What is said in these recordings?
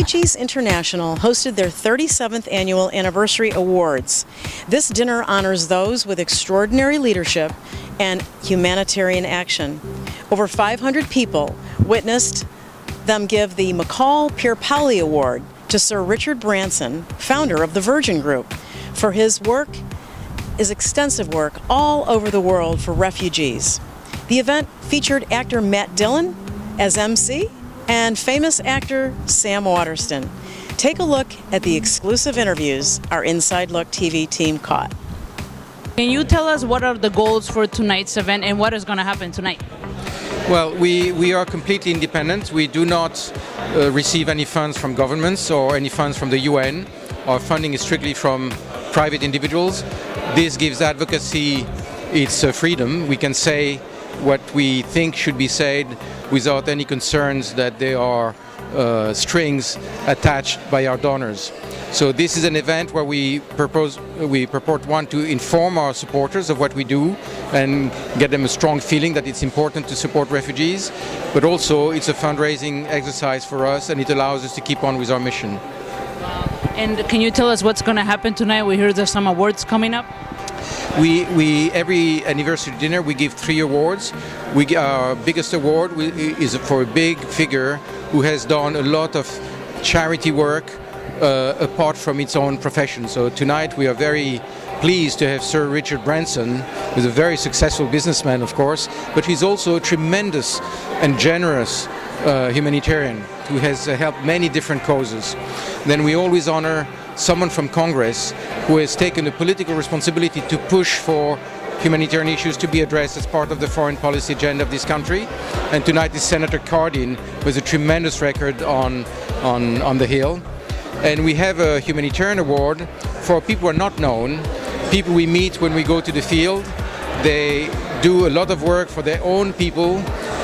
Refugees International hosted their 37th annual anniversary awards. This dinner honors those with extraordinary leadership and humanitarian action. Over 500 people witnessed them give the McCall Pierre-Pauli Award to Sir Richard Branson, founder of the Virgin Group, for his extensive work all over the world for refugees. The event featured actor Matt Dillon as MC and famous actor Sam Waterston. Take a look at the exclusive interviews our Inside Look TV team caught. Can you tell us what are the goals for tonight's event and what is going to happen tonight? Well, we are completely independent. We do not receive any funds from governments or any funds from the UN. Our funding is strictly from private individuals. This gives advocacy its freedom. We can say what we think should be said without any concerns that there are strings attached by our donors. So this is an event where we purport one, to inform our supporters of what we do and get them a strong feeling that it's important to support refugees, but also it's a fundraising exercise for us and it allows us to keep on with our mission. And can you tell us what's going to happen tonight? We heard there's some awards coming up. Every anniversary dinner we give 3 awards. Our biggest award is for a big figure who has done a lot of charity work apart from its own profession. So tonight we are very pleased to have Sir Richard Branson, who's a very successful businessman, of course, but he's also a tremendous and generous humanitarian who has helped many different causes. Then we always honor someone from Congress who has taken the political responsibility to push for humanitarian issues to be addressed as part of the foreign policy agenda of this country. And tonight is Senator Cardin with a tremendous record on the Hill. And we have a humanitarian award for people who are not known, people we meet when we go to the field. They do a lot of work for their own people,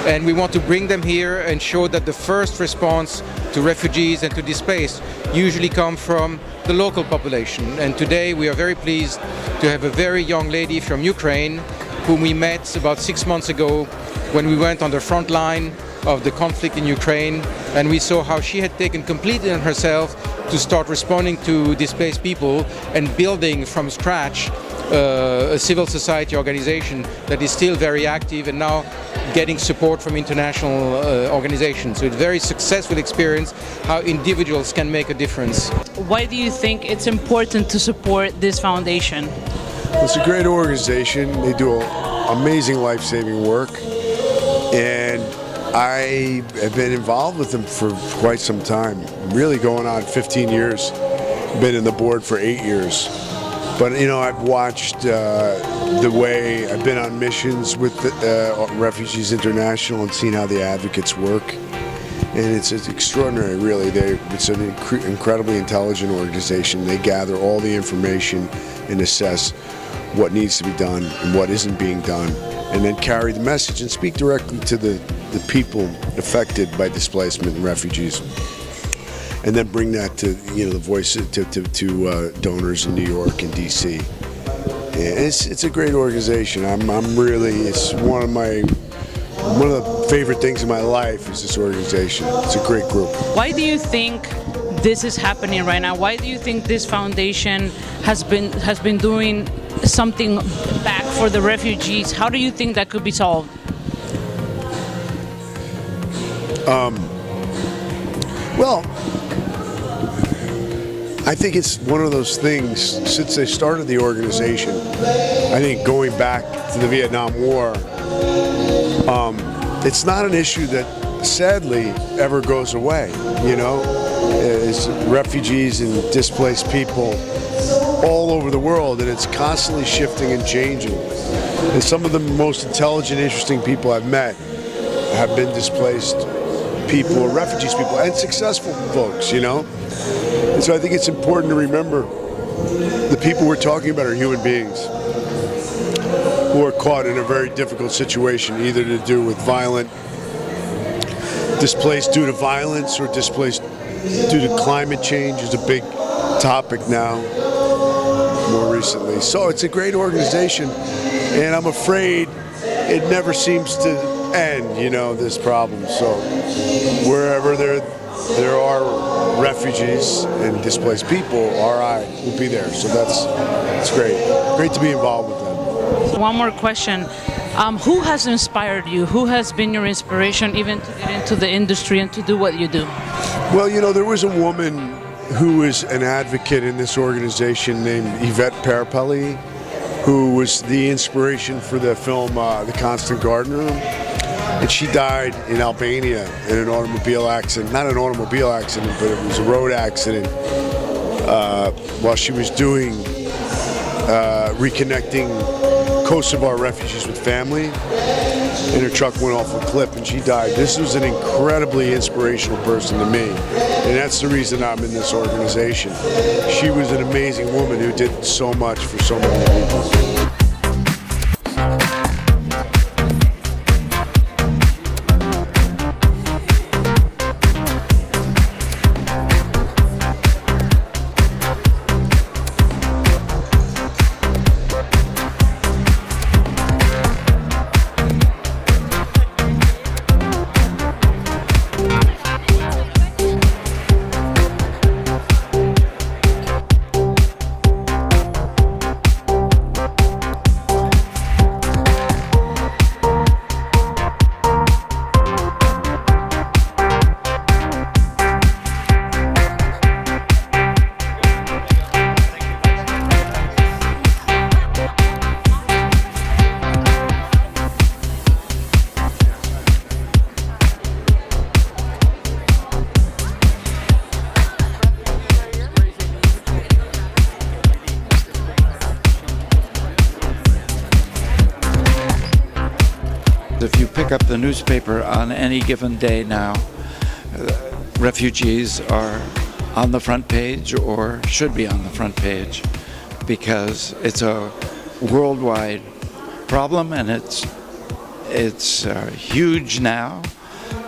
and we want to bring them here and show that the first response to refugees and to displaced usually come from the local population. And today we are very pleased to have a very young lady from Ukraine whom we met about 6 months ago when we went on the front line of the conflict in Ukraine, and we saw how she had taken completely on herself to start responding to displaced people and building from scratch a civil society organization that is still very active and now getting support from international organizations. So it's a very successful experience how individuals can make a difference. Why do you think it's important to support this foundation? It's a great organization. They do amazing life-saving work, and I have been involved with them for quite some time, really going on 15 years. Been in the board for 8 years. But you know, I've watched the way I've been on missions with Refugees International and seen how the advocates work, and it's extraordinary. Really, it's an incredibly intelligent organization. They gather all the information and assess what needs to be done and what isn't being done, and then carry the message and speak directly to the people affected by displacement and refugees. And then bring that to the voice to donors in New York and DC. And it's a great organization. It's one of the favorite things in my life is this organization. It's a great group. Why do you think this is happening right now? Why do you think this foundation has been doing something back for the refugees? How do you think that could be solved? Well, I think it's one of those things, since they started the organization, I think going back to the Vietnam War, it's not an issue that sadly ever goes away, It's refugees and displaced people all over the world, and it's constantly shifting and changing. And some of the most intelligent, interesting people I've met have been displaced people or refugees people and successful folks, And so I think it's important to remember the people we're talking about are human beings who are caught in a very difficult situation, either to do with displaced due to violence or displaced due to climate change is a big topic now, more recently. So it's a great organization, and I'm afraid it never seems to end, this problem. So wherever there are refugees and displaced people, RI will be there. So that's great. Great to be involved with them. So one more question. Who has inspired you? Who has been your inspiration even to get into the industry and to do what you do? Well, you know, there was a woman who was an advocate in this organization named Yvette Parapelli, who was the inspiration for the film The Constant Gardener. And she died in Albania in an automobile accident. Not an automobile accident, but it was a road accident while she was doing reconnecting Kosovar refugees with family. And her truck went off a cliff and she died. This was an incredibly inspirational person to me. And that's the reason I'm in this organization. She was an amazing woman who did so much for so many people. If you pick up the newspaper on any given day now, refugees are on the front page or should be on the front page because it's a worldwide problem and it's huge now.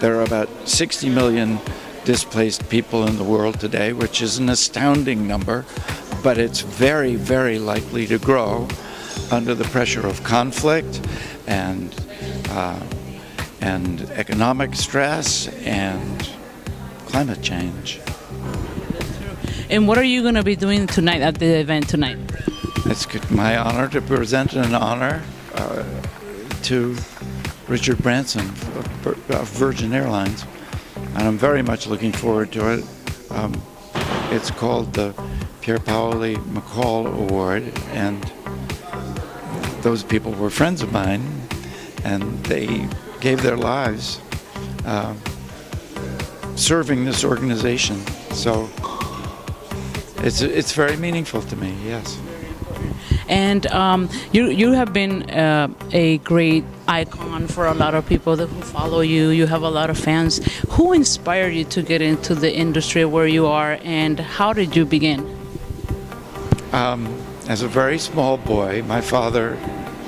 There are about 60 million displaced people in the world today, which is an astounding number, but it's very, very likely to grow under the pressure of conflict and economic stress and climate change. And what are you going to be doing tonight at the event tonight? It's my honor to present an honor to Richard Branson of Virgin Airlines, and I'm very much looking forward to it. It's called the Pierre Paoli McCall Award, and those people were friends of mine, and they gave their lives serving this organization. So it's very meaningful to me, yes. And you have been a great icon for a lot of people who follow you. You have a lot of fans. Who inspired you to get into the industry where you are, and how did you begin? As a very small boy, my father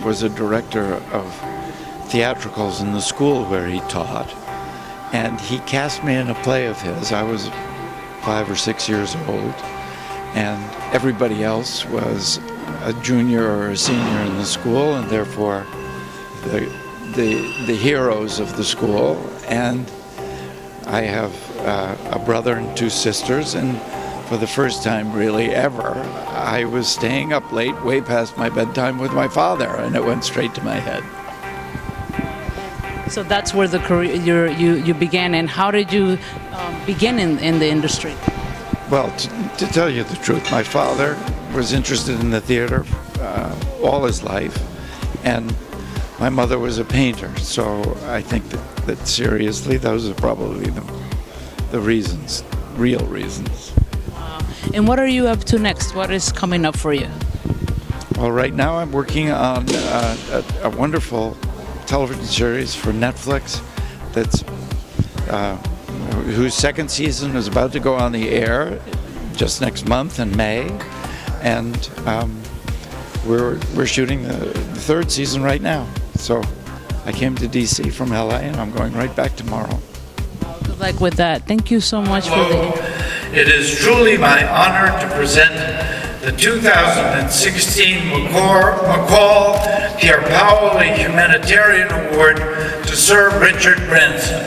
was a director of theatricals in the school where he taught, and he cast me in a play of his. I was 5 or 6 years old, and everybody else was a junior or a senior in the school, and therefore the heroes of the school. And I have a brother and 2 sisters, and for the first time really ever, I was staying up late, way past my bedtime with my father, and it went straight to my head. So that's where the career you began, and how did you begin in the industry? Well, to tell you the truth, my father was interested in the theater all his life, and my mother was a painter, so I think that seriously, those are probably the reasons, real reasons. And what are you up to next? What is coming up for you? Well, right now I'm working on a wonderful television series for Netflix that's whose second season is about to go on the air just next month in May, and we're shooting the 3rd season right now. So I came to DC from LA, and I'm going right back tomorrow. Good luck with that. Thank you so much for the. It is truly my honor to present the 2016 McCall Pierre Paoli Humanitarian Award to Sir Richard Branson.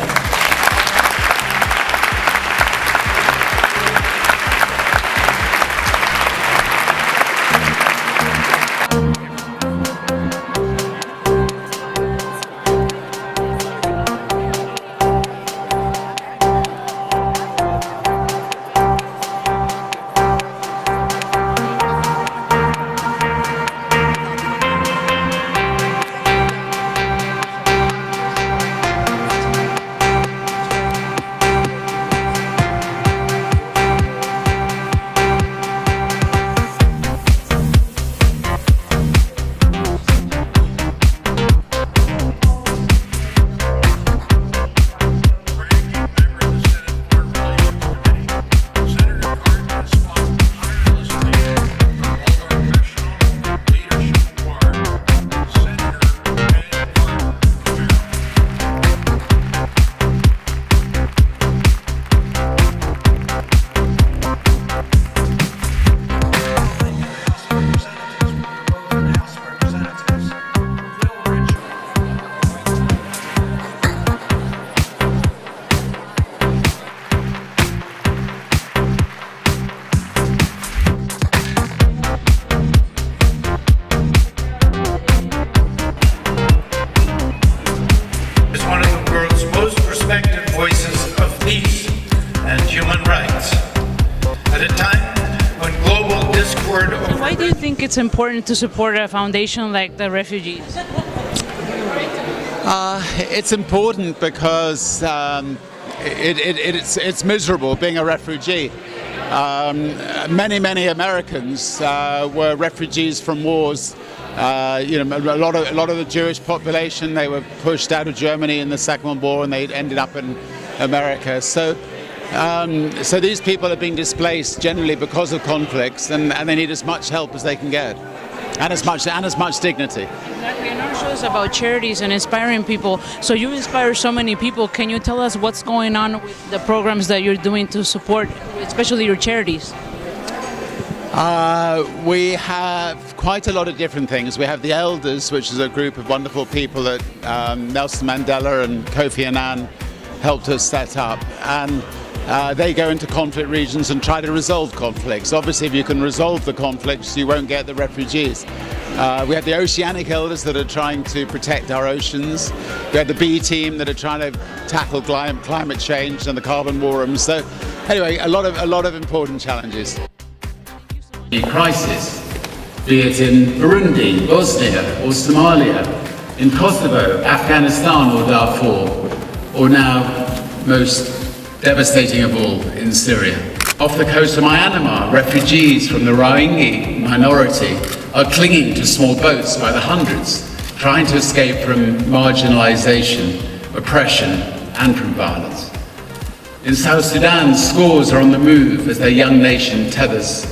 it's important to support a foundation like the refugees? It's important because it's miserable being a refugee. Many Americans were refugees from wars. A lot of the Jewish population, they were pushed out of Germany in the Second World War, and they ended up in America. So these people are being displaced generally because of conflicts, and they need as much help as they can get, and as much dignity. Exactly, and our show is about charities and inspiring people. So you inspire so many people. Can you tell us what's going on with the programs that you're doing to support, especially your charities? We have quite a lot of different things. We have the Elders, which is a group of wonderful people that Nelson Mandela and Kofi Annan helped us set up, and they go into conflict regions and try to resolve conflicts. Obviously, if you can resolve the conflicts, you won't get the refugees. We have the Oceanic Elders that are trying to protect our oceans. We have the B Team that are trying to tackle climate change and the carbon war room. So, anyway, a lot of important challenges. Crisis, be it in Burundi, Bosnia or Somalia, in Kosovo, Afghanistan or Darfur, or now, most devastating of all, in Syria. Off the coast of Myanmar, refugees from the Rohingya minority are clinging to small boats by the hundreds, trying to escape from marginalization, oppression and from violence. In South Sudan, scores are on the move as their young nation tethers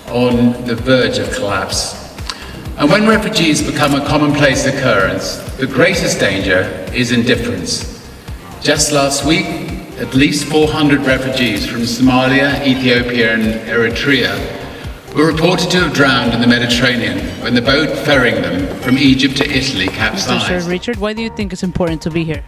on the verge of collapse. And when refugees become a commonplace occurrence, the greatest danger is indifference. Just last week, at least 400 refugees from Somalia, Ethiopia and Eritrea were reported to have drowned in the Mediterranean when the boat ferrying them from Egypt to Italy capsized. Mr. Richard, why do you think it's important to be here?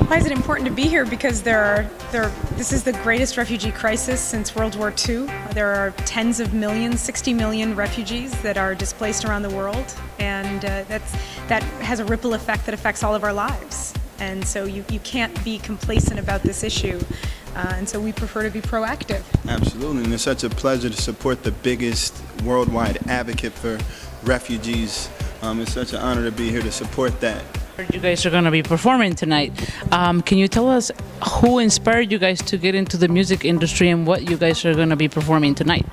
Why is it important to be here? Because this is the greatest refugee crisis since World War II. There are tens of millions, 60 million refugees that are displaced around the world, and that has a ripple effect that affects all of our lives. And so you can't be complacent about this issue, and so we prefer to be proactive. Absolutely, and it's such a pleasure to support the biggest worldwide advocate for refugees. It's such an honor to be here to support that. You guys are going to be performing tonight. Can you tell us who inspired you guys to get into the music industry and what you guys are going to be performing tonight?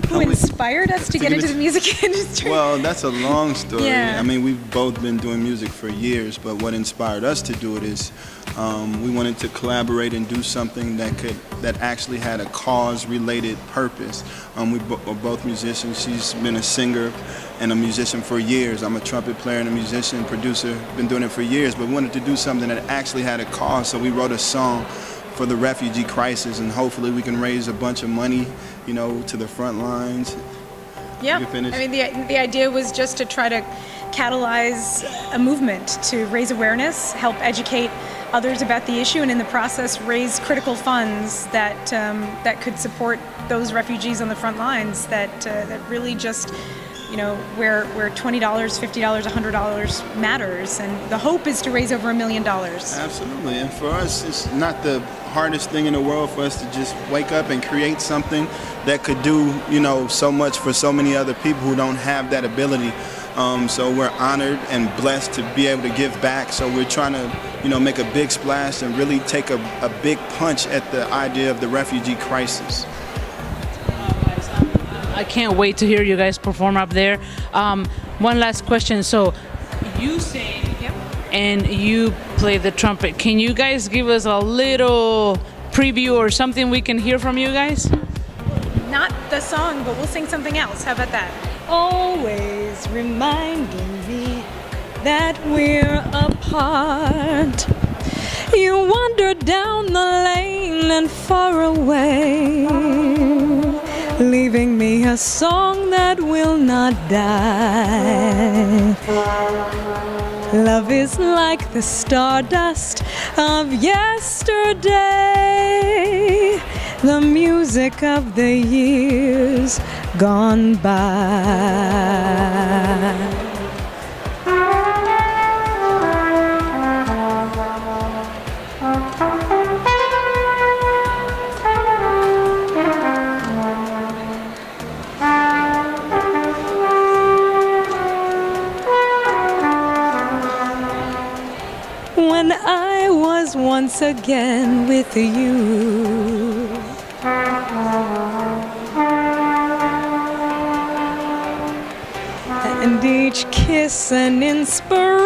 Who inspired us to get into the music industry? Well, that's a long story. Yeah. I mean, we've both been doing music for years, but what inspired us to do it is we wanted to collaborate and do something that actually had a cause-related purpose. We're both musicians. She's been a singer and a musician for years. I'm a trumpet player and a musician, producer. Been doing it for years, but we wanted to do something that actually had a cause. So we wrote a song for the refugee crisis, and hopefully we can raise a bunch of money, to the front lines. Yeah, I mean, the idea was just to try to catalyze a movement to raise awareness, help educate others about the issue, and in the process raise critical funds that could support those refugees on the front lines that really just, where $20, $50, $100 matters, and the hope is to raise over $1 million. Absolutely, and for us, it's not the hardest thing in the world for us to just wake up and create something that could do, so much for so many other people who don't have that ability. So we're honored and blessed to be able to give back. So we're trying to, make a big splash and really take a big punch at the idea of the refugee crisis. I can't wait to hear you guys perform up there. One last question. So you sing and you play the trumpet. Can you guys give us a little preview or something we can hear from you guys? Not the song, but we'll sing something else. How about that? Always reminding me that we're apart. You wander down the lane and far away, leaving me a song that will not die. Love is like the stardust of yesterday, the music of the years gone by. is once again with you. And each kiss an inspiration.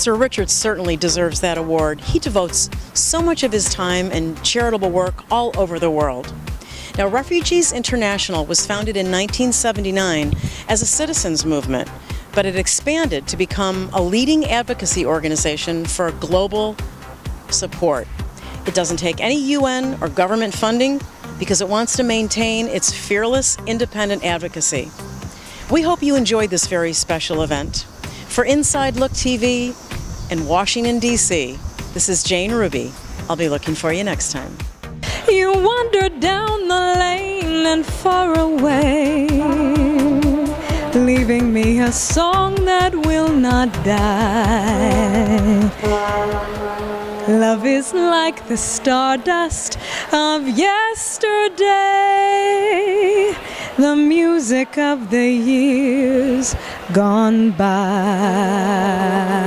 Sir Richard certainly deserves that award. He devotes so much of his time and charitable work all over the world. Now, Refugees International was founded in 1979 as a citizens movement, but it expanded to become a leading advocacy organization for global support. It doesn't take any UN or government funding because it wants to maintain its fearless, independent advocacy. We hope you enjoyed this very special event. For Inside Look TV in Washington, D.C., this is Jane Ruby. I'll be looking for you next time. You wander down the lane and far away, leaving me a song that will not die. Love is like the stardust of yesterday, the music of the years gone by.